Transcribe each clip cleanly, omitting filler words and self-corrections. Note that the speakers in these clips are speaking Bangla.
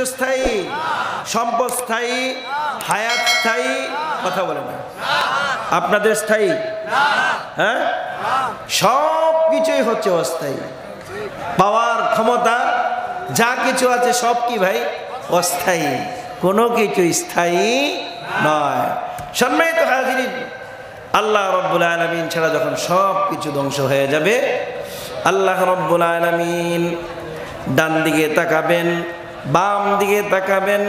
কিছু স্থায়ী? সম্পদ স্থায়ী? হায়াত স্থায়ী? কথা বলে না। আপনাদের স্থায়ী? হ্যাঁ, সব কিছুই হচ্ছে অস্থায়ী। পাওয়ার, ক্ষমতা যা কিছু আছে সব কি ভাই? অস্থায়ী, কোনো কিছু স্থায়ী নয়। সম্মানিত হাজিরিন, আল্লাহ রব্বুল আলামিন ছাড়া যখন সব কিছু ধ্বংস হয়ে যাবে, আল্লাহ রব্বুল আলামিন ডান দিকে তাকাবেন, বাম দিকে তাকাবেন,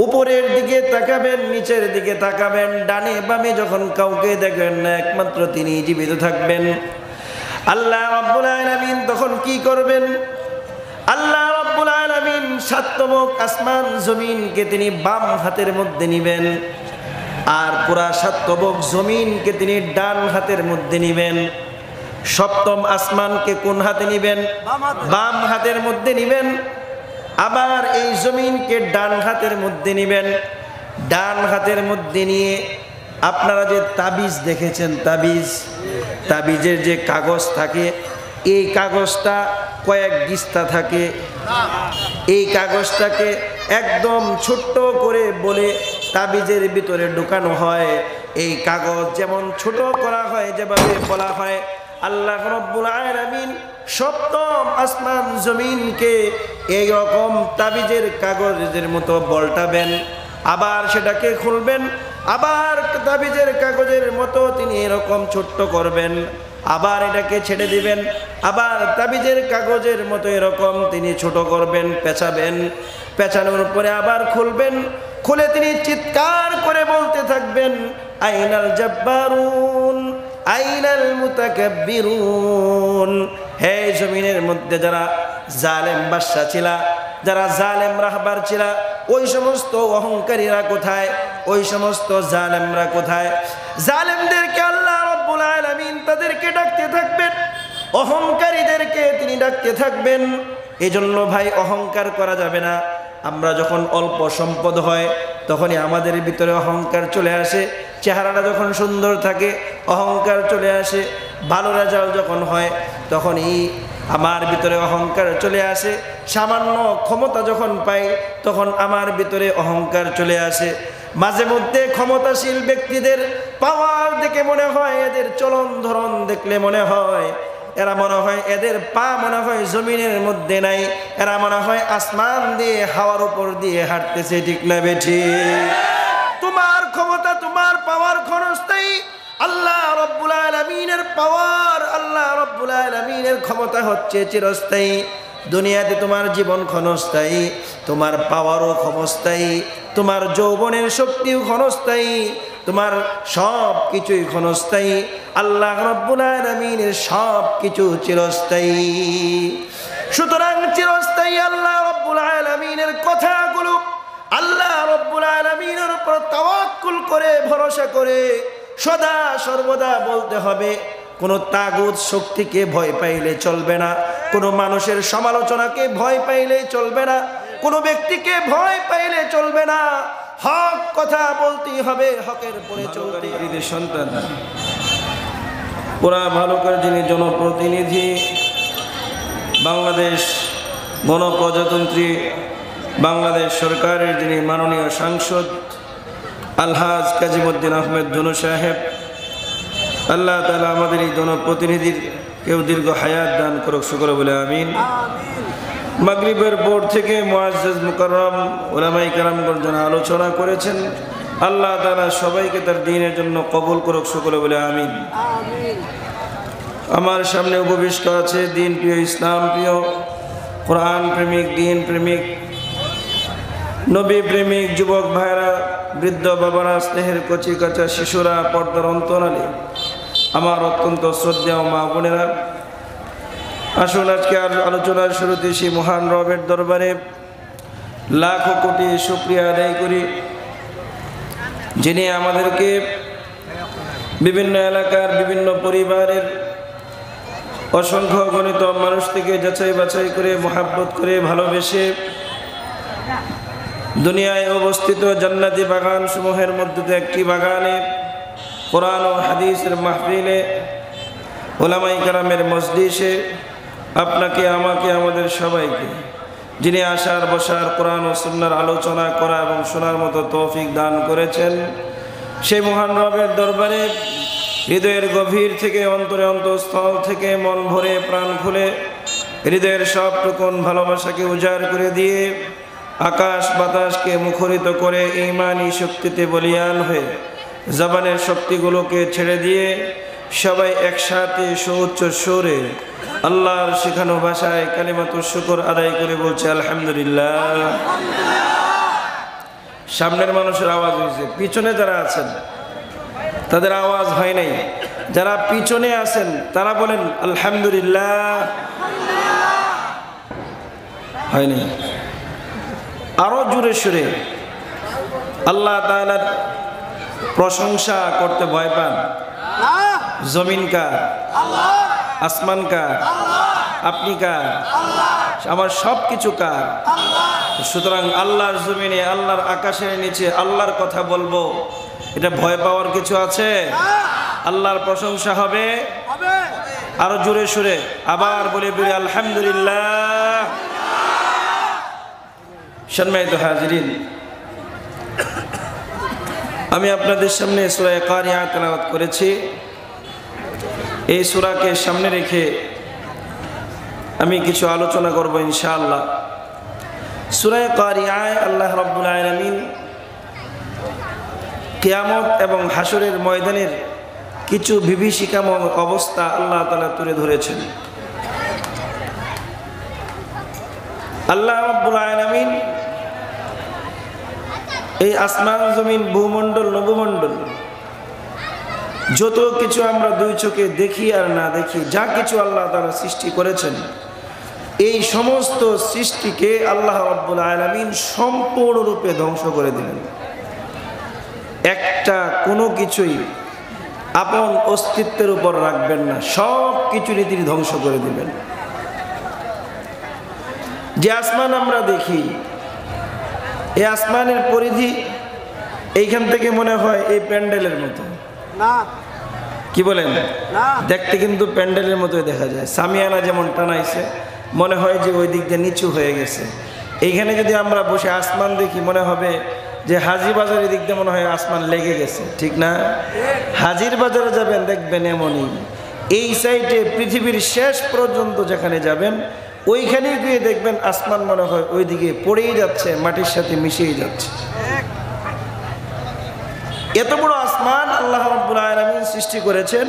উপরের দিকে তাকাবেন, নিচের দিকে তাকাবেন, ডানে বামে যখন কাউকে দেখবেন না, একমাত্র তিনি জীবিত থাকবেন। আল্লাহ রব্বুল আলামিন তখন কি করবেন? আল্লাহ রব্বুল আলামিন সাতমুখ আসমান জমিনকে তিনি বাম হাতের মধ্যে নিবেন, আর পুরা সাতমুখ জমিনকে তিনি ডান হাতের মধ্যে নিবেন। সপ্তম আসমানকে কোন হাতে নিবেন? বাম হাতের মধ্যে নিবেন। আবার এই জমিনকে ডান হাতের মধ্যে নিবেন। ডান হাতের মধ্যে নিয়ে আপনারা যে তাবিজ দেখেছেন, তাবিজের যে কাগজ থাকে, এই কাগজটা কয়েক দিস্তা থাকে। এই কাগজটাকে একদম ছোট্ট করে বলে তাবিজের ভিতরে ঢুকানো হয়। এই কাগজ যেমন ছোট করা হয়, যেভাবে বলা হয়, আল্লাহ রাব্বুল আলামিন সপ্তম আসমান জমিনকে এই রকম তাবিজের কাগজের মতো বলটাবেন, আবার সেটাকে খুলবেন, আবার তাবিজের কাগজের মতো তিনি এরকম ছোট্ট করবেন, আবার এটাকে ছেড়ে দিবেন, আবার তাবিজের কাগজের মতো এরকম তিনি ছোট করবেন, পেঁচাবেন, পেঁচানোর পরে আবার খুলবেন, খুলে তিনি চিৎকার করে বলতে থাকবেন, আইনাল জাব্বারুন আইনাল মুতাকাব্বিরুন। হে জমিনের মধ্যে যারা জালেম বাদশা ছিলা, যারা জালেম রাহবার ছিলা, ওই সমস্ত অহংকারীরা কোথায়? ওই সমস্ত জালেমরা কোথায়? জালেমদেরকে আল্লাহ রাব্বুল আলামিন তাদেরকে ডাকতে থাকবেন, অহংকারীদেরকে তিনি ডাকতে থাকবেন। এজন্য ভাই অহংকার করা যাবে না। আমরা যখন অল্প সম্পদ হয় তখনই আমাদের ভিতরে অহংকার চলে আসে, চেহারাটা যখন সুন্দর থাকে অহংকার চলে আসে, ভালো রেজাল্ট যখন হয় তখনই আমার ভিতরে অহংকার চলে আসে, সামান্য ক্ষমতা যখন পাই তখন আমার ভিতরে অহংকার চলে আসে। মাঝে মধ্যে ক্ষমতাশীল ব্যক্তিদের পাওয়ার দেখে মনে হয়, এদের চলন ধরন দেখলে মনে হয়, এরা মনে হয় এদের পা মনে হয় জমিনের মধ্যে নাই, এরা মনে হয় আসমান দিয়ে হাওয়ার উপর দিয়ে হাঁটতেছে। ঠিক না বেঠি? তোমার ক্ষমতা, তোমার পাওয়ার ক্ষণস্থায়ী। আল্লাহ রাব্বুল আলামিনের পাওয়ার, আল্লাহ রাব্বুল আলামিনের ক্ষমতা হচ্ছে চিরস্থায়ী। দুনিয়াতে তোমার জীবন ক্ষণস্থায়ী, তোমার পাওয়ারও ক্ষণস্থায়ী, তোমার যৌবনের শক্তিও ক্ষণস্থায়ী, তোমার সব কিছুই ক্ষণস্থায়ী। আল্লাহ রাব্বুল আলামিনের সব কিছু চিরস্থায়ী। সুতরাং চিরস্থায়ী আল্লাহ রাব্বুল আলামিনের কথাগুলো আল্লাহ রাব্বুল আলামিনের উপর তাওয়াক্কুল করে, ভরসা করে সদা সর্বদা বলতে হবে। কোনো তাগুত শক্তিকে ভয় পাইলে চলবে না, কোনো মানুষের সমালোচনাকে ভয় পাইলে চলবে না, কোনো ব্যক্তিকে ভয় পাইলে চলবে না। হক কথা বলতেই হবে, হকের পরে চলতে হবে। সন্তান পুরা ভালো করে যিনি জনপ্রতিনিধি, বাংলাদেশ গণপ্রজাতন্ত্রী বাংলাদেশ সরকারের যিনি মাননীয় সাংসদ আলহাজ কাজীমউদ্দিন আহমেদ জনু সাহেব, আল্লাহ তাআলা আমাদের এই জনপ্রতিনিধির কেউ দীর্ঘ হায়াত দান করুক, শুকর বলে আমিন। মাগরিবের পর থেকে মুআজ্জাজ মুকাররম উলামায়ে কেরামগণ যারা আলোচনা করেছেন, আল্লাহ তাআলা সবাইকে তার দ্বীনের জন্য কবুল করুক, শুকর বলে আমিন। আমার সামনে উপবিষ্ট আছে দ্বীন প্রিয়, ইসলাম প্রিয়, কোরআন প্রেমিক, দ্বীন প্রেমিক, নবী প্রেমিক যুবক ভাইরা, বৃদ্ধ বাবারা, স্নেহের কচি কাঁচা শিশুরা, পর্দার অন্তরালে আমার অত্যন্ত শ্রদ্ধেয় মা বোনেরা, আসুন আজকে আর আলোচনার শুরুতে সেই মহান রবের দরবারে লাখো কোটি শুকরিয়া আদায় করি, যিনি আমাদেরকে বিভিন্ন এলাকার বিভিন্ন পরিবারের অসংখ্য গণিত মানুষ থেকে যাচাই বাছাই করে, মহাব্বত করে, ভালোবেসে দুনিয়ায় অবস্থিত জান্নাতি বাগান সমূহের মধ্যে একটি বাগানে, কোরআন ও হাদিসের মাহফিলে, উলামায়ে কেরামের মজলিসে আপনাকে, আমাকে, আমাদের সবাইকে যিনি আসার বসার কোরআন ও সুন্নাহর আলোচনা করা এবং শোনার মতো তৌফিক দান করেছেন, সেই মহান রবের দরবারে হৃদয়ের গভীর থেকে অন্তরে অন্তঃস্থল থেকে মন ভরে প্রাণ খুলে হৃদয়ের সবটুকুন ভালোবাসাকে উজাড় করে দিয়ে আকাশ বাতাসকে মুখরিত করে ঈমানি শক্তিতে বলিয়ান হয়ে জবানের শক্তিগুলোকে ছেড়ে দিয়ে সবাই একসাথে সুউচ্চ সুরে আল্লাহর শেখানো ভাষায় কালিমাতুশ শুকর আদায় করে বলছে আলহামদুলিল্লাহ। সামনের মানুষের আওয়াজ হয়েছে, পিছনে যারা আছেন তাদের আওয়াজ হয় নাই। যারা পিছনে আছেন তারা বলেন আলহামদুলিল্লাহ। হয়নি, আরো জোরে সুরে আল্লাহ তাআলার প্রশংসা করতে ভয় পান। জমিন কার? আসমান কার? আপনি কার? আমার সব কিছু কার? সুতরাং আল্লাহর জমিনে, আল্লাহর আকাশের নিচে আল্লাহর কথা বলবো, এটা ভয় পাওয়ার কিছু আছে? আল্লাহর প্রশংসা হবে আরো জোরে সুরে আবার বলে বলি আলহামদুলিল্লাহ। সম্মানিত হাজিরিন, আমি আপনাদের সামনে সূরা কারিয়া তেলাওয়াত করেছি। এই সূরাকে সামনে রেখে আমি কিছু আলোচনা করব ইনশাআল্লাহ। সূরা কারিয়ায় আল্লাহ রাব্বুল আলামিন কিয়ামত এবং হাসরের ময়দানের কিছু বিভীষিকাময় অবস্থা আল্লাহ তাআলা তুলে ধরেছেন। আল্লাহ রাব্বুল আলামিন এই আসমান জমিন ভূমণ্ডল নভমণ্ডল যত কিছু আমরা দুই চোখে দেখি আর না দেখি, যা কিছু আল্লাহ তাআলা সৃষ্টি করেছেন, এই সমস্ত সৃষ্টিকে আল্লাহ রাব্বুল আলামিন সম্পূর্ণরূপে ধ্বংস করে দিলেন। একটা কোনো কিছুই আপন অস্তিত্বের উপর রাখবেন না, সব কিছুরই তিনি ধ্বংস করে দিবেন। যে আসমান আমরা দেখি, এই আসমানের পরিধি এইখান থেকে মনে হয় এই প্যান্ডেলের মতো না, কি বলেন? দেখতে কিন্তু প্যান্ডেলের মতোই দেখা যায়। সামিয়ানা যেমন টানাইছে মনে হয় যে ওই দিক দিয়ে নিচু হয়ে গেছে। এইখানে যদি আমরা বসে আসমান দেখি মনে হবে যে হাজির বাজারের দিক দিয়ে মনে হয় আসমান লেগে গেছে, ঠিক না? হাজির বাজারে যাবেন দেখবেন এমনই। এই সাইডে পৃথিবীর শেষ পর্যন্ত যেখানে যাবেন ওইখানে গিয়ে দেখবেন আসমান মনে হয় ওইদিকে পড়েই যাচ্ছে, মাটির সাথে মিশেই যাচ্ছে। এত বড় আসমান আল্লাহ রাব্বুল আলামিন সৃষ্টি করেছেন।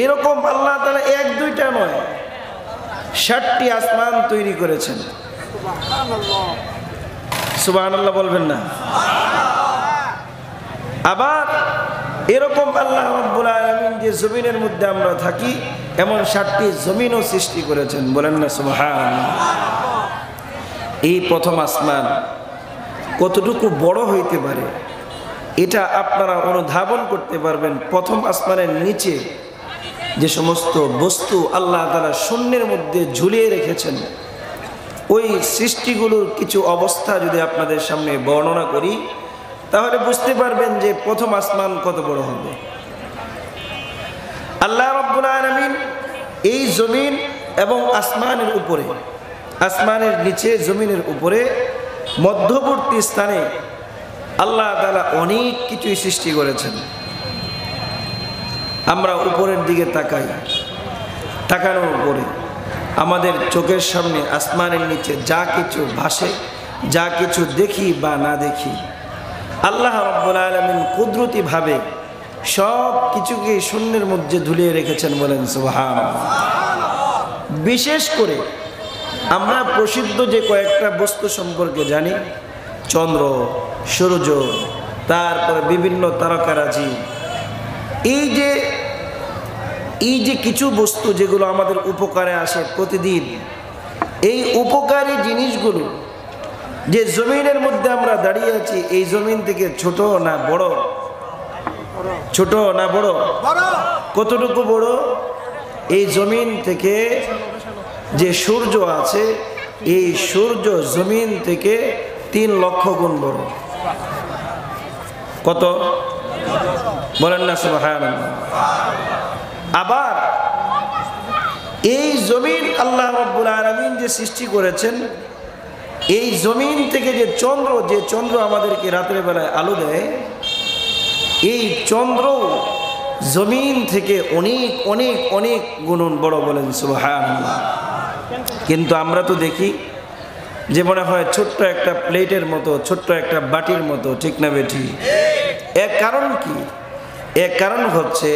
এরকম আল্লাহ তাআলা এক দুইটা নয়, 60টি আসমান তৈরি করেছেন। সুবহানাল্লাহ বলবেন না? আবার এরকম আল্লাহ রাব্বুল আলামিন যে জমিনের মধ্যে আমরা থাকি এমন 60টি জমিনও সৃষ্টি করেছেন, বলেন না সুবহানাল্লাহ। এই প্রথম আসমান কতটুকু বড় হইতে পারে এটা আপনারা অনুধাবন করতে পারবেন। প্রথম আসমানের নিচে যে সমস্ত বস্তু আল্লাহ তাআলা শূন্যের মধ্যে ঝুলিয়ে রেখেছেন, ওই সৃষ্টিগুলোর কিছু অবস্থা যদি আপনাদের সামনে বর্ণনা করি তাহলে বুঝতে পারবেন যে প্রথম আসমান কত বড় হবে। আল্লাহ রাব্বুল আলামিন এই জমিন এবং আসমানের উপরে, আসমানের নিচে জমিনের উপরে মধ্যবর্তী স্থানে আল্লাহ তাআলা অনেক কিছুই সৃষ্টি করেছেন। আমরা উপরের দিকে তাকাই, তাকানোর পরে আমাদের চোখের সামনে আসমানের নিচে যা কিছু ভাসে, যা কিছু দেখি বা না দেখি, আল্লাহ রাব্বুল আলামিন কুদরতি ভাবে সব কিছুকে শূন্যের মধ্যে ঝুলিয়ে রেখেছেন, বলেন সুবহানাল্লাহ। বিশেষ করে আমরা প্রসিদ্ধ যে কয়েকটা বস্তু সম্পর্কে জানি, চন্দ্র, সূর্য, তারপরে বিভিন্ন তারকারাজি, এই যে কিছু বস্তু যেগুলো আমাদের উপকারে আসে প্রতিদিন, এই উপকারী জিনিসগুলো যে জমিনের মধ্যে আমরা দাঁড়িয়ে আছি, এই জমিন থেকে ছোট না বড়? ছোট না বড়? কতটুকু বড়? এই জমিন থেকে যে সূর্য আছে, এই সূর্য জমিন থেকে 3 লক্ষ গুণ বড়। কত? বলেন না সুবহানাল্লাহ। আবার এই জমিন আল্লাহ রাব্বুল আলামিন যে সৃষ্টি করেছেন, এই জমিন থেকে যে চন্দ্র আমাদেরকে রাতের বেলায় আলো দেয়, এই চন্দ্র জমিন থেকে অনেক অনেক অনেক গুণন বড়, বলেন সুবহানাল্লাহ। কিন্তু আমরা তো দেখি যে মনে হয় ছোট্ট একটা প্লেটের মতো, ছোট্ট একটা বাটির মতো, ঠিক না বেঠি? এর কারণ কি? এর কারণ হচ্ছে,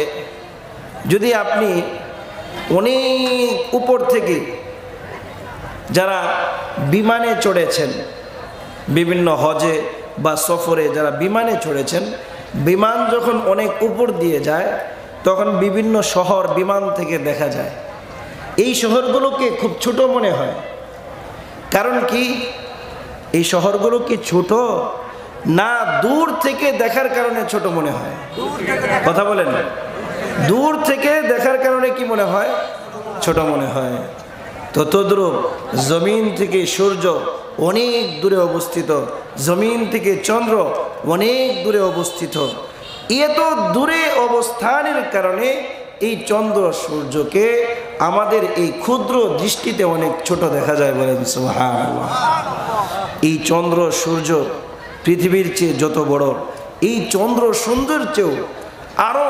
যদি আপনি অনেক উপর থেকে যারা বিমানে চড়েছেন, বিভিন্ন হজে বা সফরে যারা বিমানে চড়েছেন, বিমান যখন অনেক উপর দিয়ে যায় তখন বিভিন্ন শহর বিমান থেকে দেখা যায়। এই শহরগুলোকে খুব ছোট মনে হয়। কারণ কি? এই শহরগুলো কি ছোট না দূর থেকে দেখার কারণে ছোট মনে হয়? কথা বলেন। দূর থেকে দেখার কারণে কি মনে হয়? ছোট মনে হয়। তো তদ্রূপ জমিন থেকে সূর্য অনেক দূরে অবস্থিত, জমিন থেকে চন্দ্র অনেক দূরে অবস্থিত। এত দূরে অবস্থানের কারণে এই চন্দ্র সূর্যকে আমাদের এই ক্ষুদ্র দৃষ্টিতে অনেক ছোট দেখা যায়, বলেন সুবহানাল্লাহ। এই চন্দ্র সূর্য পৃথিবীর চেয়ে যত বড়, এই চন্দ্র সূর্যের চেয়েও আরো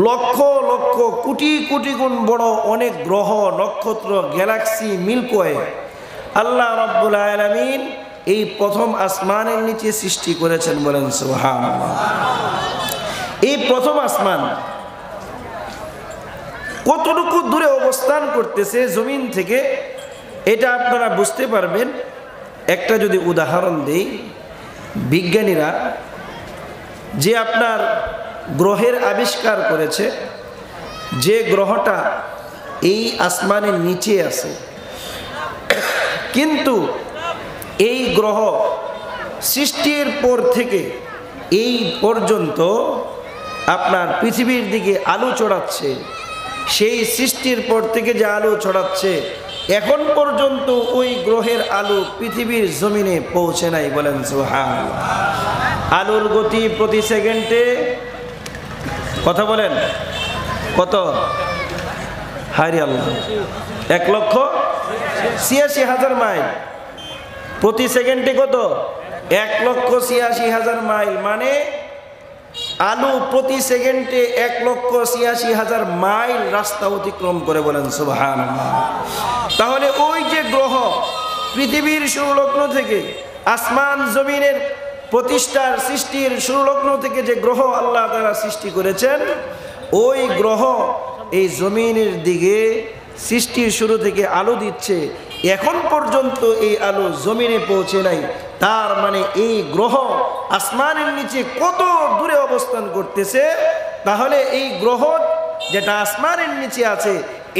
লক্ষ লক্ষ কোটি কোটি গুণ বড় অনেক গ্রহ, নক্ষত্র, গ্যালাক্সি, মিল্কওয়ে আল্লাহ রাব্বুল আলামিন এই প্রথম আসমানের নিচে সৃষ্টি করেছেন, বলেন সুবহানাল্লাহ। এই প্রথম আসমান কতটুকু দূরে অবস্থান করতেছে জমিন থেকে, এটা আপনারা বুঝতে পারবেন। একটা যদি উদাহরণ দেই, বিজ্ঞানীরা যে আপনার গ্রহের আবিষ্কার করেছে, যে গ্রহটা এই আসমানের নিচে আছে, কিন্তু এই গ্রহ সৃষ্টির পর থেকে এই পর্যন্ত আপনার পৃথিবীর দিকে আলো ছড়াচ্ছে। সেই সৃষ্টির পর থেকে যে আলো ছড়াচ্ছে, এখন পর্যন্ত ওই গ্রহের আলো পৃথিবীর জমিনে পৌঁছে নাই, বলেন সুবহানাল্লাহ। আলোর গতি প্রতি সেকেন্ডে, কথা বলেন, কত? হায়রে আল্লাহ, 1,86,000 মাইল প্রতি সেকেন্ডে। কত? 1,86,000 মাইল। মানে আলো প্রতি সেকেন্ডে 1,86,000 মাইল রাস্তা অতিক্রম করে, বলেন সুবহানাল্লাহ। তাহলে ওই যে গ্রহ পৃথিবীর শুরুলগ্ন থেকে, আসমান জমিনের প্রতিষ্ঠার সৃষ্টির শুরুলগ্ন থেকে যে গ্রহ আল্লাহ তাআলা সৃষ্টি করেছেন, ওই গ্রহ এই জমিনের দিকে সৃষ্টির শুরু থেকে আলো দিচ্ছে, এখন পর্যন্ত এই আলো জমিনে পৌঁছে নাই। তার মানে এই গ্রহ আসমানের নিচে কত দূরে অবস্থান করতেছে। তাহলে এই গ্রহ যেটা আসমানের নিচে আছে,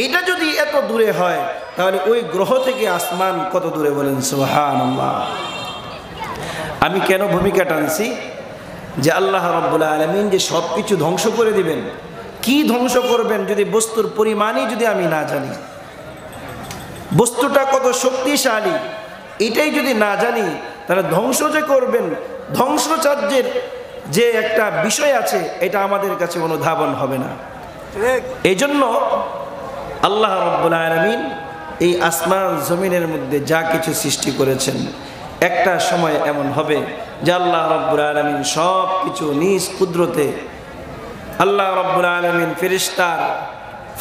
এটা যদি এত দূরে হয়, তাহলে ওই গ্রহ থেকে আসমান কত দূরে, বলেন সুবহানাল্লাহ। আমি কেন ভূমিকা টানছি যে আল্লাহ রাব্বুল আলামিন যে সব কিছু ধ্বংস করে দিবেন, কি ধ্বংস করবেন যদি বস্তুর পরিমাণই যদি আমি না জানি, বস্তুটা কত শক্তিশালী এটাই যদি না জানি, তাহলে ধ্বংস যে করবেন, ধ্বংসচার্যের যে একটা বিষয় আছে, এটা আমাদের কাছে অনুধাবন হবে না। এই জন্য আল্লাহ রাব্বুল আলামিন এই আসমান জমিনের মধ্যে যা কিছু সৃষ্টি করেছেন, একটা সময় এমন হবে যে আল্লাহ রাব্বুল আলামিন সব কিছু নিজ কুদরতে, আল্লাহ রাব্বুল আলামিন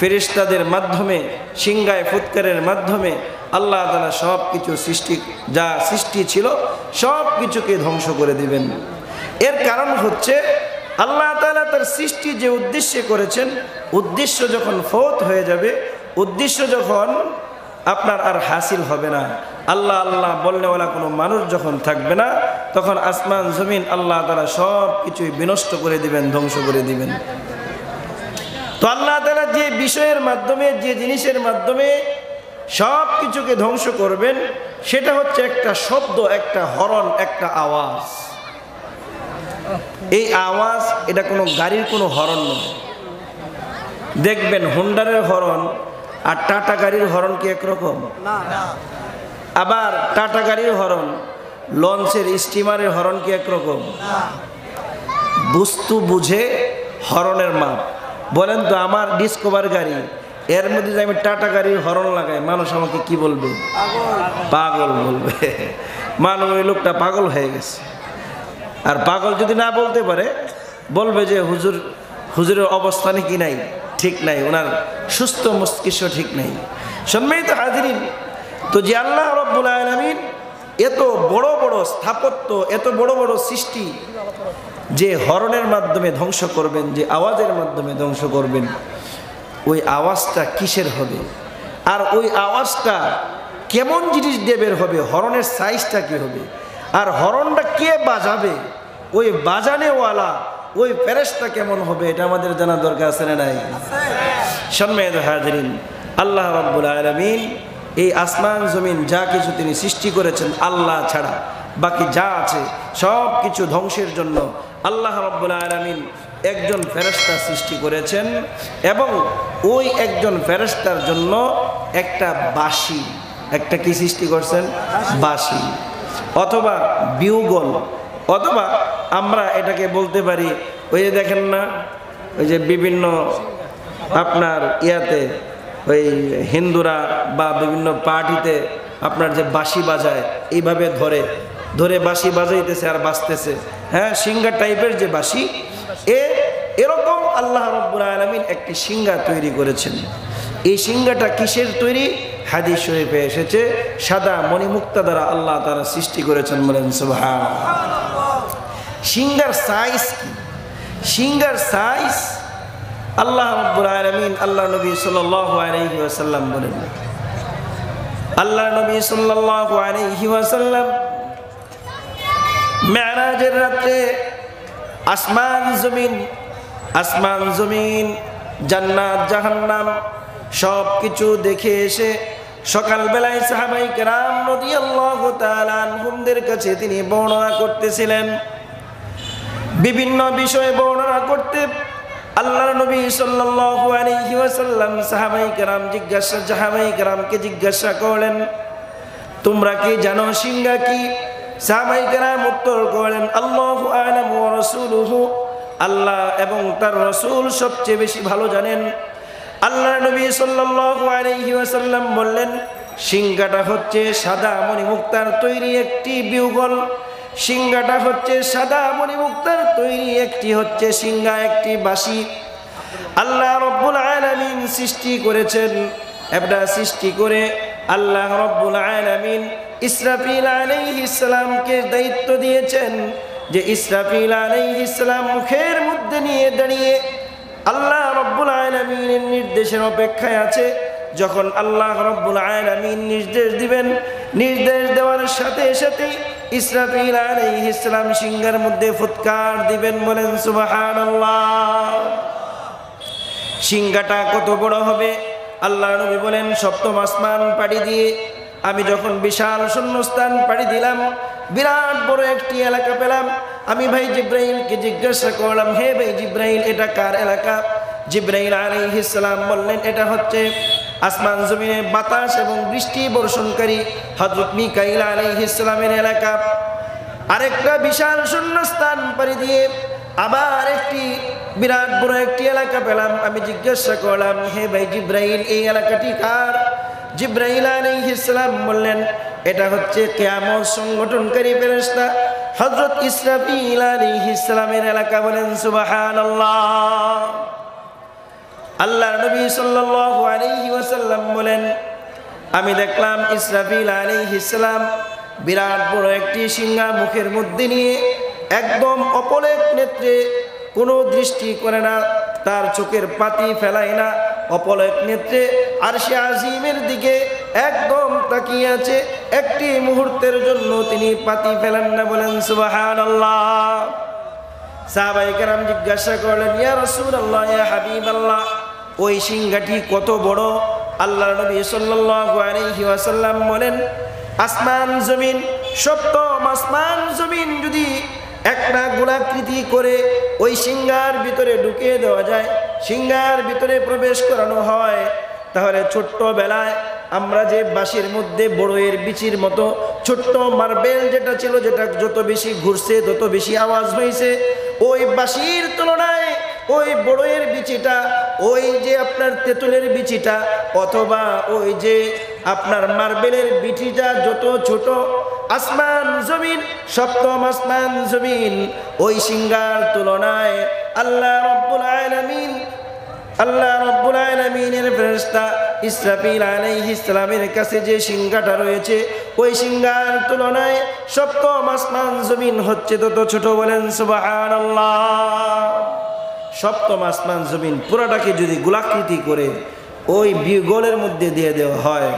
ফেরেশতাদের মাধ্যমে, সিংহায় ফুৎকারের মাধ্যমে আল্লাহ তাআলা সব কিছু যা সৃষ্টি ছিল সব কিছুকে ধ্বংস করে দিবেন। এর কারণ হচ্ছে আল্লাহ তাআলা তার সৃষ্টি যে উদ্দেশ্যে করেছেন, উদ্দেশ্য যখন ফৌত হয়ে যাবে, উদ্দেশ্য যখন আপনার আর হাসিল হবে না, আল্লাহ আল্লাহ বলনেওয়ালা কোনো মানুষ যখন থাকবে না, তখন আসমান জমিন আল্লাহ তাআলা সব কিছুই বিনষ্ট করে দিবেন, ধ্বংস করে দিবেন। তো আল্লাহ তাআলা যে বিষয়ের মাধ্যমে, যে জিনিসের মাধ্যমে সব কিছুকে ধ্বংস করবেন, সেটা হচ্ছে একটা শব্দ, একটা হরন, একটা আওয়াজ। এই আওয়াজ, এটা কোনো গাড়ির কোনো হরন নয়। দেখবেন হোন্ডারের হরন আর টাটা গাড়ির হরন কি একরকম? আবার টাটা গাড়ির হরন, লঞ্চের, স্টিমারের হরন কি একরকম? বস্তু বুঝে হরনের মাপ। বলেন তো, আমার ডিসকভার গাড়ি এর মধ্যে যে আমি টাটা গাড়ির হরন লাগাই, মানুষ আমাকে কি বলবে? পাগল বলবে। মানুষ ওই লোকটা পাগল হয়ে গেছে। আর পাগল যদি না বলতে পারে, বলবে যে হুজুরের অবস্থানে কি নাই, ঠিক নাই, ওনার সুস্থ মস্তিষ্ক ঠিক নাই। সম্মানিত হাজিরিন, তো যে আল্লাহ রাব্বুল আলামিন এত বড় বড় স্থাপত্য, এত বড় বড় সৃষ্টি যে হরনের মাধ্যমে ধ্বংস করবেন, যে আওয়াজের মাধ্যমে ধ্বংস করবেন, ওই আওয়াজটা কিসের হবে? আর ওই আওয়াজটা কেমন জিনিস দিয়ে বের হবে? হরনের সাইজটা কি হবে? আর হরনটা কে বাজাবে? ওই বাজানেওয়ালা ওই ফেরেশতা কেমন হবে? এটা আমাদের জানা দরকার আছে না নাই? সম্মানিত হাজিরিন, আল্লাহ রাব্বুল আলামিন এই আসমান জমিন যা কিছু তিনি সৃষ্টি করেছেন, আল্লাহ ছাড়া বাকি যা আছে সব কিছু ধ্বংসের জন্য আল্লাহ রাব্বুল আলামিন একজন ফেরেশতা সৃষ্টি করেছেন, এবং ওই একজন ফেরেশতার জন্য একটা বাঁশি, একটা কি সৃষ্টি করছেন? বাঁশি, অথবা বিউগল, অথবা আমরা এটাকে বলতে পারি, ওই যে দেখেন না, ওই যে বিভিন্ন আপনার ইয়াতে ওই হিন্দুরা বা বিভিন্ন পার্টিতে আপনার যে বাঁশি বাজায়, এইভাবে ধরে ধরে বাঁশি বাজাইতেছে আর বাজতেছে, হ্যাঁ, সিঙ্গার টাইপের যে বাঁশি, এরকম আল্লাহ রাব্বুল আলামিন একটি সিঙ্গা তৈরি করেছেন। এই সিঙ্গাটা কিসের তৈরি? হাদিস শরীফে এসেছে, সাদা মণিমুক্তা দ্বারা আল্লাহ তাআলা সৃষ্টি করেছেন। বলেন সুবহানাল্লাহ। সিঙ্গার সাইজ কি? সিঙ্গার সাইজ আল্লাহ রাব্বুল আলামিন, আল্লাহ নবী সাল্লাল্লাহু আলাইহি ওয়াসাল্লাম বলেন, আল্লাহ নবী সাল্লাল্লাহু আলাইহি ওয়াসাল্লাম মেরাজের রাতে আসমান জমিন জান্নাত জাহান্নাম সব কিছু দেখে এসে সকালবেলায় সাহাবায়ে কেরাম রাদিয়াল্লাহু তাআলা আনহুমদের কাছে তিনি বর্ণনা করতেছিলেন। বিভিন্ন বিষয়ে বর্ণনা করতে আল্লাহর নবী সাল্লাল্লাহু আলাইহি ওয়াসাল্লাম সাহাবায়ে কেরামকে জিজ্ঞাসা করলেন, তোমরা কি জানো সিঙ্গা কি? সাহাবায়ে কেরাম উত্তর করলেন, আল্লাহু আ'লামু ওয়া রাসূলুহু, আল্লাহ এবং তার রাসূল সবচেয়ে বেশি ভালো জানেন। আল্লাহর নবী সাল্লাল্লাহু আলাইহি ওয়াসাল্লাম বললেন, সিঙ্গাটা হচ্ছে সাদা মণিমুক্তার তৈরি একটি বিউগল, সিঙ্গাটা হচ্ছে সাদা মণিমুক্তার তৈরি একটি হচ্ছে সিঙ্গা, একটি বাঁশি। আল্লাহ রাব্বুল আলামিন সৃষ্টি করেছেন। এটা সৃষ্টি করে আল্লাহ রাব্বুল আলামিন ইসরাফিল আলাইহিস সালামকে দায়িত্ব দিয়েছেন যে ইসরাফিল আলাইহিস সালাম মুখের মধ্যে নিয়ে দাঁড়িয়ে আল্লাহ রাব্বুল আলামিনের নির্দেশের অপেক্ষায় আছে। যখন আল্লাহ রাব্বুল আলামিন নির্দেশ দিবেন, নির্দেশ দেওয়ার সাথে সাথে ইসরাফিল আলাইহিস সালাম সিঙ্গার মধ্যে ফুৎকার দিবেন। বলেন সুবহানাল্লাহ। সিঙ্গাটা কত বড় হবে? আল্লাহ নবী বলেন, সপ্তম আসমান পাড়ি দিয়ে আমি যখন বিশাল শূন্যস্থান পাড়ি দিলাম, বিরাট বড় একটি এলাকা পেলাম। আমি ভাই জিব্রাইলকে জিজ্ঞাসা করলাম, হে ভাই জিব্রাইল, এটা কার এলাকা? জিব্রাইল আলাইহিস সালাম বললেন, এটা হচ্ছে আসমান জমিনে বাতাস এবং বৃষ্টি বর্ষণকারী হযরত মিকাইল আলাইহিস সালামের এলাকা। আরেকটা বিশাল শূন্যস্থান পাড়ি দিয়ে আবার একটি বিরাট বড় একটি এলাকা পেলাম। আমি জিজ্ঞাসা করলাম, হে ভাই জিব্রাইল, এই এলাকাটি কার? জিব্রাইল আলাইহিস সালাম বললেন, এটা হচ্ছে কিয়ামত সংগঠনকারী ফেরেশতা হযরত ইসরাফিল আলাইহিস সালামের এলাকা। বলেন সুবহানাল্লাহ। আল্লাহর নবী সাল্লাল্লাহু আলাইহি ওয়াসাল্লাম বলেন, আমি দেখলাম ইসরাফিল আলাইহিস সালাম বিরাট বড় একটি সিঙ্গা মুখের মধ্যে নিয়ে একদম অপলক নেত্রে, কোনো দৃষ্টি করে না, তার চোখের পাতি ফেলায় না, অপলক নেত্রে আরশে আজিমের দিকে একদম তাকিয়ে আছে। একটি মুহূর্তের জন্য তিনি পাতি ফেলেন না। বলেন সুবহানাল্লাহ। সাহাবায়ে কেরাম জিজ্ঞাসা করলেন, ইয়া রাসূলুল্লাহ, ইয়া হাবিবাল্লাহ, ওই সিংহাটি কত বড়? আল্লাহর নবী সাল্লাল্লাহু আলাইহি ওয়াসাল্লাম বলেন, আসমান জমিন, সপ্তম আসমান জমিন যদি একটা গোলাকৃতি করে ওই সিংহার ভিতরে ঢুকিয়ে দেওয়া যায়, সিংহার ভিতরে প্রবেশ করানো হয়, তাহলে ছোট্টবেলায় আমরা যে বাঁশির মধ্যে বড়ইয়ের বিচির মতো ছোট্ট মার্বেল যেটা ছিল, যেটা যত বেশি ঘুরছে তত বেশি আওয়াজ হয়েছে, ওই বাঁশির তুলনায় ওই বড়ইয়ের বিচিটা, ওই যে আপনার তেঁতুলের বিচিটা, অথবা ওই যে আপনার মার্বেলের বিচিটা যত ছোট, আসমান জমিন, সপ্তম আসমান জমিন, ওই সিংহার তুলনায় আল্লাহ রাব্বুল আলামিনের ফেরেশতা ইসরাফিল আলাইহিস সালামের কাছে যে সিংহাটা রয়েছে, ওই সিংহার তুলনায় সপ্তম আসমান জমিন হচ্ছে তত ছোট। বলেন সুবহানাল্লাহ। সপ্তম আসমান জমিন পুরাটাকে যদি গোলাকৃতি করে ওই গোলের মধ্যে দিয়ে দেওয়া হয়,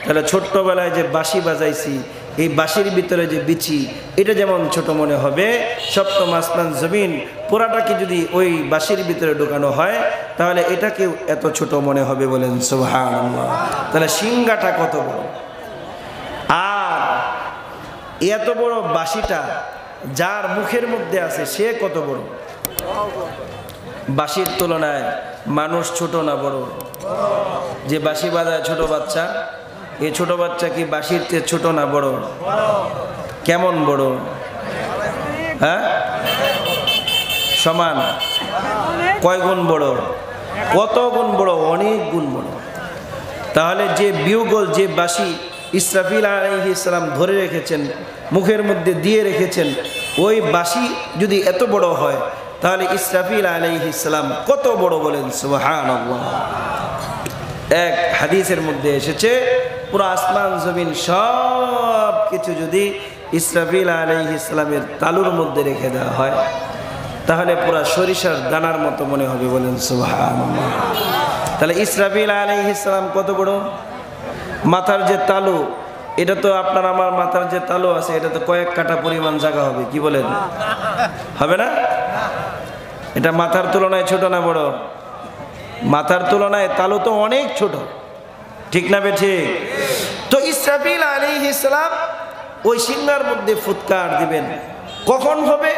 তাহলে ছোট্টবেলায় যে বাঁশি বাজাইছি, এই বাঁশির ভিতরে যে বিচি, এটা যেমন ছোট মনে হবে, সপ্তম আসমান জমিন পুরাটাকে যদি ওই বাঁশির ভিতরে ঢোকানো হয়, তাহলে এটাকেও এত ছোট মনে হবে। বলেন সুবহানাল্লাহ। তাহলে সিংহাটা কত বড়, আর এত বড় বাঁশিটা যার মুখের মধ্যে আছে সে কত বড়। বাঁশির তুলনায় মানুষ ছোট না বড়? যে বাঁশি বাজায় ছোট বাচ্চা, এই ছোট বাচ্চা কি বাঁশির চেয়ে ছোট না বড়? কেমন বড়? হ্যাঁ, সমান? কয় গুণ বড়? কত গুণ বড়? অনেক গুণ বড়। তাহলে যে বিউগল, যে বাঁশি ইসরাফিল আলাইহিস সালাম ধরে রেখেছেন, মুখের মধ্যে দিয়ে রেখেছেন, ওই বাঁশি যদি এত বড় হয়, তাহলে ইসরাফিল আলাইহিস সালাম কত বড়। বলেন সুবহানাল্লাহ। এক হাদিসের মধ্যে এসেছে, পুরো আসমান জমিন সব কিছু যদি ইসরাফিল আলাইহিস সালামের তালুর মধ্যে রেখে দেওয়া হয়, তাহলে পুরো সরিষার দানার মতো মনে হবে। বলেন সুবহানাল্লাহ। তাহলে ইসরাফিল আলাইহিস সালাম কত বড়। মাথার যে তালু, এটা তো আপনার আমার মাথার যে তালু আছে, এটা তো কয়েক কাঠা পরিমাণ জায়গা হবে। কি বলেন, হবে না? এটা মাথার তুলনায় ছোট না বড়? মাথার তুলনায় তালু তো অনেক ছোট, ঠিক না বেঠি? তো ইসরাফিল আলাইহিস সালাম ওই সিংহার মধ্যে ফুৎকার দিবেন। কখন হবে?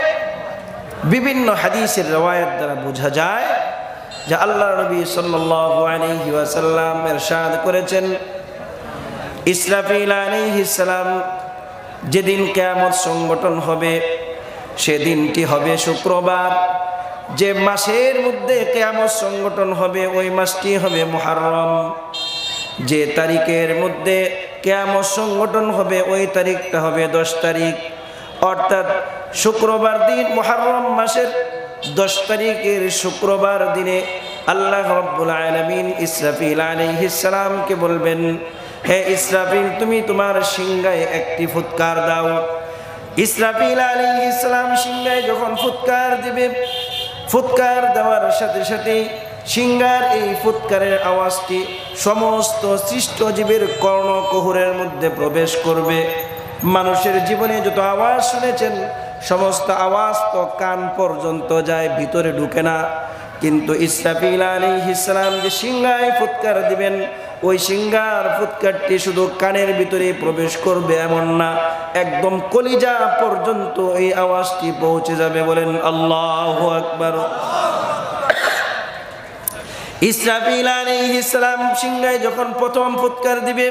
বিভিন্ন হাদিসের রওয়ায়াত দ্বারা বোঝা যায় যে আল্লাহ নবী সাল্লাল্লাহু আলাইহি ওয়াসাল্লাম ইরশাদ করেছেন, ইসরাফিল আলাইহিস সালাম যেদিন কিয়ামত সংগঠন হবে, সেদিনটি হবে শুক্রবার। যে মাসের মধ্যে কিয়ামত সংগঠন হবে, ওই মাসটি হবে মুহররম। যে তারিখের মধ্যে কিয়ামত সংগঠন হবে, ওই তারিখটা হবে 10 তারিখ। অর্থাৎ শুক্রবার দিন, মুহররম মাসের 10 তারিখের শুক্রবার দিনে আল্লাহ রাব্বুল আলামিন ইসরাফিল আলাইহিস সালামকে বলবেন, হে ইসরাফিল, তুমি তোমার সিংহায় একটি ফুৎকার দাও। ইসরাফিল আলাইহিস সালাম সিংহায় যখন ফুৎকার দিবে, ফুৎকার দেওয়ার সাথে সাথে সিংহার এই ফুৎকারের আওয়াজটি সমস্ত সৃষ্ট জীবের কর্ণকুহরের মধ্যে প্রবেশ করবে। মানুষের জীবনে যত আওয়াজ শুনেছেন, সমস্ত আওয়াজ তো কান পর্যন্ত যায়, ভিতরে ঢুকে না। কিন্তু ইসরাফিল আলাইহিস সালাম যে সিংহায় ফুৎকার দিবেন, ওই সিংহার ফুৎকারটি শুধু কানের ভিতরে প্রবেশ করবে এমন না, একদম কলিজা পর্যন্ত এই আওয়াজটি পৌঁছে যাবে। বলেন আল্লাহু আকবার। ইসরাফিল আলাইহিস সালাম সিংহায় যখন প্রথম ফুৎকার দিবে,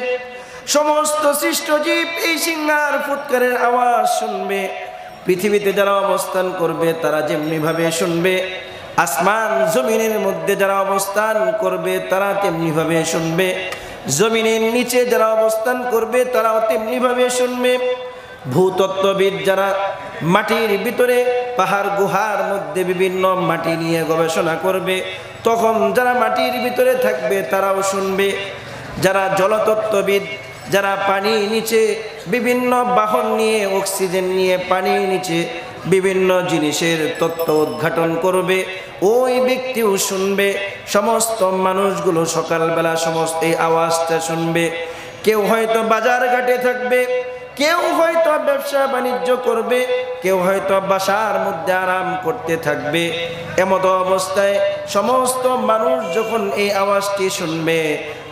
সমস্ত সৃষ্ট জীব এই সিংহার ফুৎকারের আওয়াজ শুনবে। পৃথিবীতে যারা অবস্থান করবে তারা যেমনি ভাবে শুনবে, আসমান জমিনের মধ্যে যারা অবস্থান করবে তারা তেমনি ভাবে শুনবে, জমিনের নিচে যারা অবস্থান করবে তারাও তেমনি ভাবে শুনবে। ভূতত্ত্ববিদ যারা মাটির ভিতরে পাহাড় গুহার মধ্যে বিভিন্ন মাটি নিয়ে গবেষণা করবে, তখন যারা মাটির ভিতরে থাকবে তারাও শুনবে। যারা জলতত্ত্ববিদ, যারা পানির নিচে বিভিন্ন বাহন নিয়ে, অক্সিজেন নিয়ে পানির নিচে বিভিন্ন জিনিসের তত্ত্ব উদ্ঘাটন করবে, ওই ব্যক্তিও শুনবে। সমস্ত মানুষগুলো সকালবেলা সমস্ত এই আওয়াজটা শুনবে। কেউ হয়তো বাজার ঘাটে থাকবে, কেউ হয়তো ব্যবসা বাণিজ্য করবে, কেউ হয়তো বাসার মধ্যে আরাম করতে থাকবে। এমত অবস্থায় সমস্ত মানুষ যখন এই আওয়াজটি শুনবে,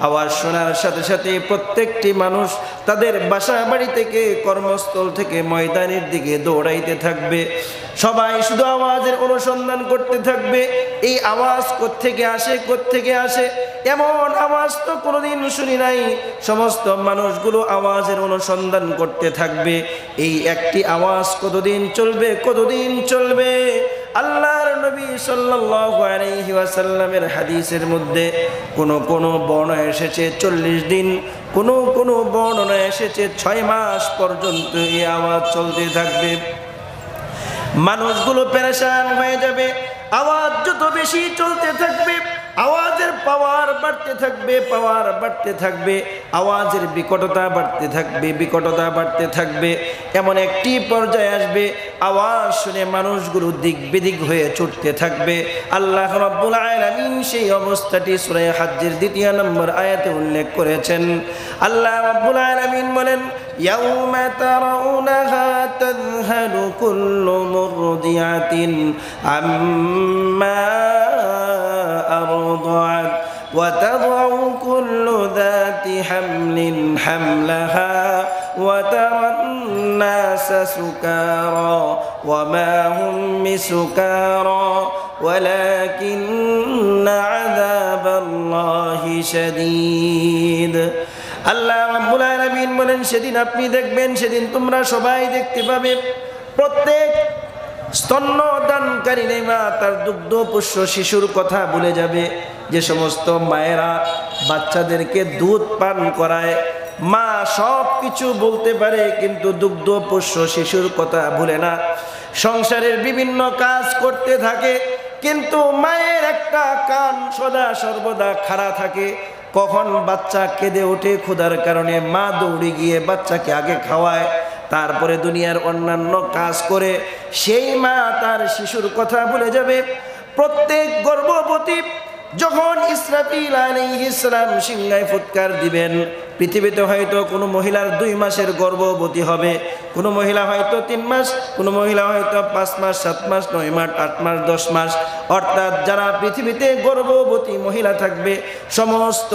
আওয়াজ শোনার সাথে সাথে প্রত্যেকটি মানুষ তাদের বাসা বাড়ি থেকে, কর্মস্থল থেকে ময়দানের দিকে দৌড়াইতে থাকবে। সবাই শুধু আওয়াজের অনুসন্ধান করতে থাকবে, এই আওয়াজ কোত্থেকে আসে, কোত্থেকে আসে। এমন আওয়াজ তো কোনোদিন শুনি নাই। সমস্ত মানুষগুলো আওয়াজের অনুসন্ধান করতে থাকবে। এই একটি আওয়াজ কতদিন চলবে, কতদিন চলবে? আল্লাহর নবী সাল্লাল্লাহু আলাইহি ওয়াসাল্লামের হাদিসের মধ্যে কোন বর্ণনা এসেছে 40 দিন, কোন বর্ণনা এসেছে 6 মাস পর্যন্ত এই আওয়াজ চলতে থাকবে। মানুষগুলো পেরেশান হয়ে যাবে। আওয়াজ যত বেশি চলতে থাকবে, আওয়াজের পাওয়ার বাড়তে থাকবে, আওয়াজের বিকটতা বাড়তে থাকবে। এমন একটি পর্যায়ে আসবে, আওয়াজ শুনে মানুষগুলো দিক বিদিক হয়ে ছুটতে থাকবে। আল্লাহ রাব্বুল আলামিন সেই অবস্থাটি সূরা হজ্জের 2 নম্বর আয়াতে উল্লেখ করেছেন। আল্লাহ রাব্বুল আলামিন বলেন, ইয়াউমা তারাউনাহা তাযহালু কুল্লু মুরদিআতিন আম্মা أرضعت وتضع كل ذات حمل حملها وترى الناس سكارى وما هم بسكارى ولكن عذاب الله شديد। আল্লাহ রাব্বুল আলামিন বলেন, সেদিন আপনি দেখবেন, সেদিন তোমরা সবাই দেখতে পাবে, প্রত্যেক স্তন্যদানকারী মা তার দুগ্ধপোষ্য শিশুর কথা ভুলে যাবে। যে সমস্ত মায়েরা বাচ্চাদেরকে দুধ পান করায়, মা সব কিছু বলতে পারে কিন্তু দুগ্ধপোষ্য শিশুর কথা ভুলে না। সংসারের বিভিন্ন কাজ করতে থাকে কিন্তু মায়ের একটা কান সদা সর্বদা খাড়া থাকে। কখন বাচ্চা কেঁদে ওঠে ক্ষুধার কারণে, মা দৌড়ে গিয়ে বাচ্চাকে আগে খাওয়ায়, তারপরে দুনিয়ার অন্যান্য কাজ করে। সেই মা তার শিশুর কথা ভুলে যাবে। প্রত্যেক গর্ভবতী যখন ইসরাফিল আলাইহিস সালাম সিংহায় ফুৎকার দিবেন, পৃথিবীতে হয়তো কোনো মহিলার 2 মাসের গর্ভবতী হবে, কোনো মহিলা হয়তো 3 মাস, কোনো মহিলা হয়তো 5 মাস, 7 মাস, 9 মাস, 8 মাস, 10 মাস। অর্থাৎ যারা পৃথিবীতে গর্ভবতী মহিলা থাকবে, সমস্ত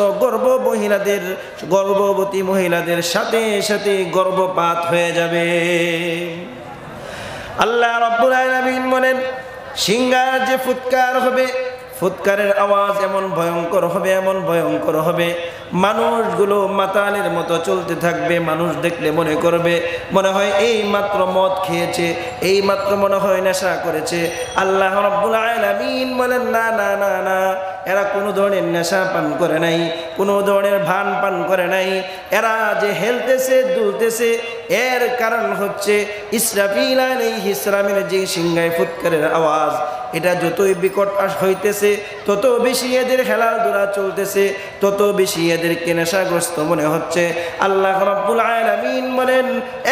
গর্ভবতী মহিলাদের সাথে সাথে গর্ভপাত হয়ে যাবে। আল্লাহ রাব্বুল আলামিন বলেন, সিংহার যে ফুৎকার হবে, ফুৎকারের আওয়াজ এমন ভয়ঙ্কর হবে, মানুষগুলো মাতালের মতো চলতে থাকবে। মানুষ দেখলে মনে হয় এই মাত্র মদ খেয়েছে, এই মাত্র মনে হয় নেশা করেছে। আল্লাহ রাব্বুল আলামিন বলেন, না না না না, এরা কোনো ধরনের নেশা পান করে নাই, কোনো ধরনের ভান পান করে নাই। এরা যে হেলতেছে দুলতেছে, এর কারণ হচ্ছে ইসরাফিল আলাইহিস সালামের যে সিংহায় ফুৎকারের আওয়াজ, এটা যতই বিকট হইতেছে তত বেশি এদের খেলাধুলা চলতেছে, তত বেশি এদেরকে নেশাগ্রস্ত মনে হচ্ছে। আল্লাহ রাব্বুল আলামিন বলেন,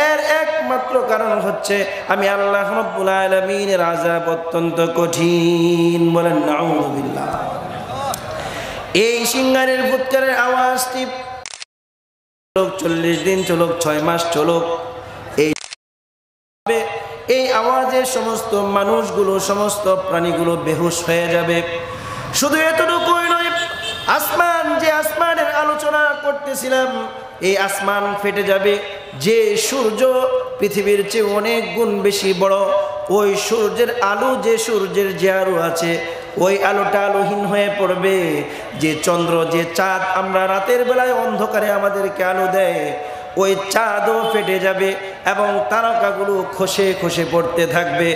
এর একমাত্র কারণ হচ্ছে আমি আল্লাহ রাব্বুল আলামিনের আযাব অত্যন্ত কঠিন। বলেন নাউযুবিল্লাহ। এই সিংহারের ফুৎকারের আওয়াজটি 40 দিন চলুক, 6 মাস চলুক, এই আওয়াজে সমস্ত মানুষগুলো, সমস্ত প্রাণীগুলো বেহুশ হয়ে যাবে। শুধু এতটুকুই নয়, আসমান, যে আসমানের আলোচনা করতেছিলাম, এই আসমান ফেটে যাবে। যে সূর্য পৃথিবীর চেয়ে অনেক গুণ বেশি বড়, ওই সূর্যের আলো, যে সূর্যের যে আলো আছে, ওই আলোটা আলোহীন হয়ে পড়বে। যে চন্দ্র, যে চাঁদ আমরা রাতের বেলায় অন্ধকারে আমাদেরকে আলো দেয়, ওই চাঁদও ফেটে যাবে এবং তারকাগুলো খসে খসে পড়তে থাকবে।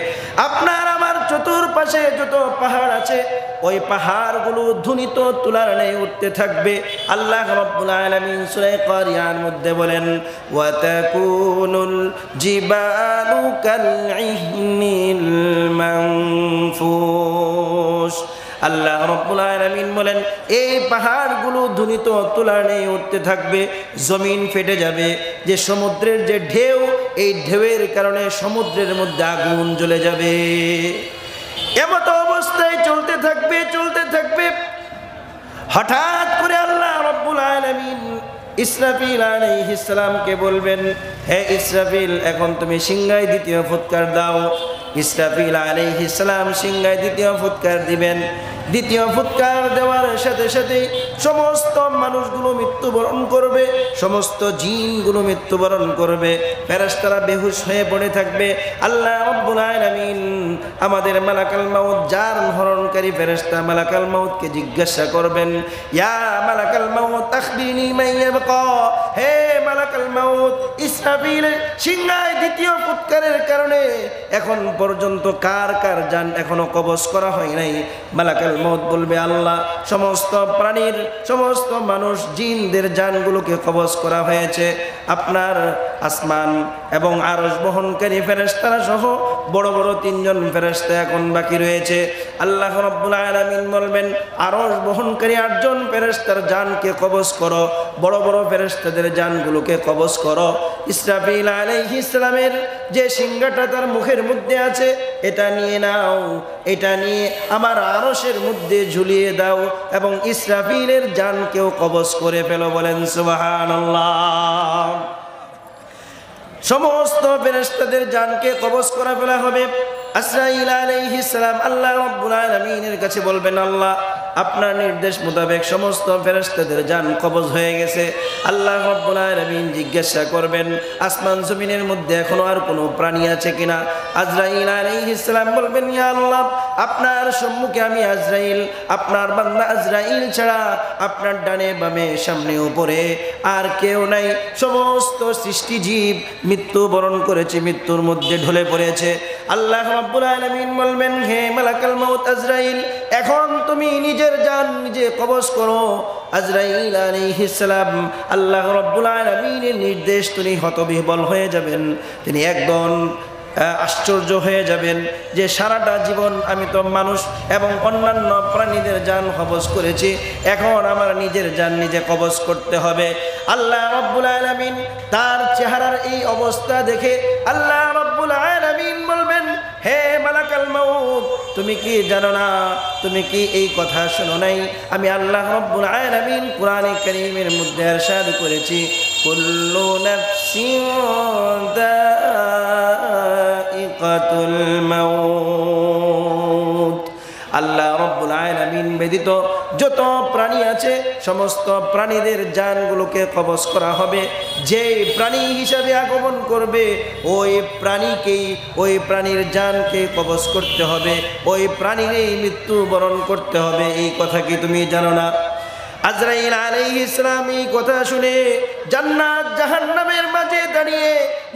আপনার আমার চতুর্পাশে যত পাহাড় আছে, ওই পাহাড়গুলো ধ্বনিত তুলার ন্যায় উঠতে থাকবে। আল্লাহ রাব্বুল আলামিন সূরা কারিয়ার মধ্যে বলেন, ওয়া তাকুনুল জিবালু কাল ইহনিল মানফুস। আল্লাহ রাব্বুল আলামিন বলেন, এই পাহাড়গুলো ধ্বনিত তুলার ন্যায় উঠতে থাকবে, জমিন ফেটে যাবে। যে সমুদ্রের যে ঢেউ, এই ঢেউয়ের কারণে সমুদ্রের মধ্যে আগুন জ্বলে যাবে। এমত অবস্থায় চলতে থাকবে। হঠাৎ করে আল্লাহ রাব্বুল আলামিন ইসরাফিল আলাইহিস সালামকে বলবেন, হে ইসরাফিল, এখন তুমি সিংহায় 2য় ফুৎকার দাও। ইসরাফিল আলাইহিস সালাম সিংহায় 2য় ফুৎকার দিবেন। 2য় ফুৎকার দেওয়ার সাথে সাথে সমস্ত মানুষগুলো মৃত্যুবরণ করবে, সমস্ত জিনগুলো মৃত্যুবরণ করবে, ফেরেশতারা বেহুশ হয়ে পড়ে থাকবে। আল্লাহ রাব্বুল আলামিন আমাদের মালাকুল মাউত জান হরণকারী ফেরেশতা মালাকুল মাউতকে জিজ্ঞাসা করবেন, ইয়া মালাকুল মাউত আখবিরনি মান ইয়াবকা, হে মালাকুল মাউত, ইসরাফিলের সিংহায় দ্বিতীয় ফুৎকারের কারণে এখন পর্যন্ত কার কার জান এখনো কবজ করা হয় নাই? মালাকুল মাউত বলবে, আল্লাহ সমস্ত প্রাণীর, সমস্ত মানুষ জিনদের জানগুলোকে কবজ করা হয়েছে। আপনার আসমান এবং আরশ বহনকারী ফেরেশতারা সহ বড় বড় তিনজন ফেরেশতা এখন বাকি রয়েছে। আল্লাহ রাব্বুল আলামিন বলবেন, আরশ বহনকারী 8 জন ফেরেশতার জানকে কবজ করো, বড় বড় ফেরেশতাদের জানগুলোকে কবজ করো। ইসরাফিল আলাইহিস সালামের যে সিংহাটা তার মুখের মধ্যে আছে, এটা নিয়ে নাও, এটা নিয়ে আমার আরশের মধ্যে ঝুলিয়ে দাও এবং ইসরাফিলের জানকেও কবজ করে ফেলো। বলেন সুবহানাল্লাহ। সমস্ত ফেরেশতাদের জানকে কবজ করা ফেলা হবে। আজরাইল আলাইহিস সালাম আল্লাহ রাব্বুল আলামিনের কাছে বলবেন, আল্লাহ আপনার নির্দেশ মোতাবেক সমস্ত ফেরেশতাদের জান কবজ হয়ে গেছে। আল্লাহ রাব্বুল আলামিন জিজ্ঞাসা করবেন, আসমান জমিনের মধ্যে এখনো আর কোনো প্রাণী আছে কিনা? আজরাইল আলাইহিস সালাম বলবেন, ইয়া আল্লাহ আপনার সম্মুখে আমি আজরাইল, আপনার বান্দা আজরাইল ছাড়া আপনার ডানে বামে সামনে উপরে আর কেউ নাই। সমস্ত সৃষ্টি জীব মৃত্যুবরণ করেছে, মৃত্যুর মধ্যে ঢলে পড়েছে। আল্লাহ রাব্বুল আলামিন বলবেন, হে মালাকুল মাউত আজরাইল, এখন তুমি নিজের জান নিজে কবজ করো। আজরাইল আলাইহিস সালাম আল্লাহ রাব্বুল আলামিনের নির্দেশ তিনি হতবিহ্বল হয়ে যাবেন, তিনি একদম আশ্চর্য হয়ে যাবেন যে সারাটা জীবন আমি তো মানুষ এবং অন্যান্য প্রাণীদের জান কবজ করেছি, এখন আমার নিজের জান নিজে কবজ করতে হবে। আল্লাহ রাব্বুল আলামিন তার চেহারার এই অবস্থা দেখে আল্লাহ রাব্বুল আলামিন বলবেন, হে মালাকুল মাউত, তুমি কি জানো না, তুমি কি এই কথা শোনো নাই? আমি আল্লাহ রাব্বুল আলামিন কোরআনে কারীমের মধ্যে ইরশাদ করেছি, কুল্লু নাফসিন যায়িকাতুল মাউত। আল্লাহ রাব্বুল আলামিন ব্যতীত যত প্রাণী আছে সমস্ত প্রাণীদের জানগুলোকে কবজ করা হবে। যে প্রাণী হিসাবে আগমন করবে ওই প্রাণীকেই, ওই প্রাণীর জানকে কবজ করতে হবে, ওই প্রাণীরই মৃত্যুবরণ করতে হবে। এই কথা কি তুমি জানো না? আজরাইল আলাইহিস সালাম এই কথা শুনে জান্নাত জাহান্নামের মাঝে দাঁড়িয়ে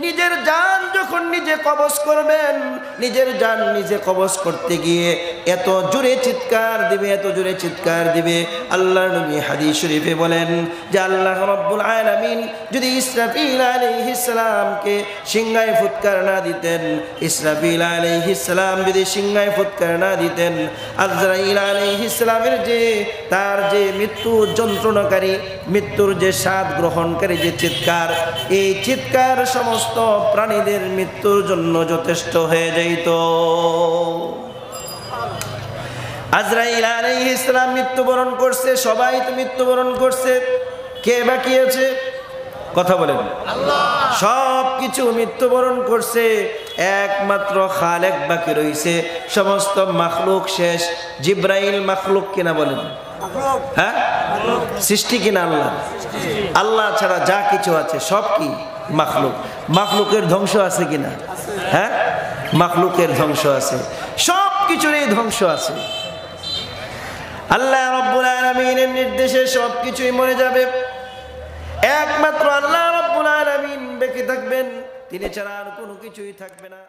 নিজের জান যখন নিজে কবজ করবেন, নিজের জান নিজে কবজ করতে গিয়ে এত জোরে চিৎকার দিবে, এত জোরে চিৎকার দিবে। আল্লাহর নবী হাদিস শরীফে বলেন যে আল্লাহ রাব্বুল আলামিন যদি ইসরাফিল আলাইহিস সালামকে সিংহায় ফুৎকার না দিতেন, ইসরাফিল আলাইহিস সালাম যদি সিংহায় ফুৎকার না দিতেন, আজরাইল আলাইহিস সালামের যে তার যে মৃত্যু যন্ত্রণাকারী, মৃত্যুর যে স্বাদ গ্রহণকারী যে চিৎকার, এই চিৎকার সমস্ত প্রাণীদের মৃত্যুর জন্য যথেষ্ট হয়ে যাইত। আজরাইল আলাইহিস সালাম মৃত্যুবরণ করছে, সবাই তো মৃত্যুবরণ করছে, কে বাকি আছে? কথা বলেন। আল্লাহ। সব কিছু মৃত্যুবরণ করছে, একমাত্র খালেক বাকি রয়েছে। সমস্ত মাখলুক শেষ। জিব্রাইল মাখলুক কিনা বলেন? হ্যাঁ, সৃষ্টি কিনা আল্লাহ? আল্লাহ ছাড়া যা কিছু আছে সব কি মাখলুক। মাখলুকের ধ্বংস আছে কিনা? হ্যাঁ, মাখলুকের ধ্বংস আছে, সব কিছুরই ধ্বংস আছে। আল্লাহ রাব্বুল আলামিনের নির্দেশে সব কিছুই মরে যাবে, একমাত্র আল্লাহ রাব্বুল আলামিন বেঁচে থাকবেন, তিনি ছাড়া আর কোনো কিছুই থাকবে না।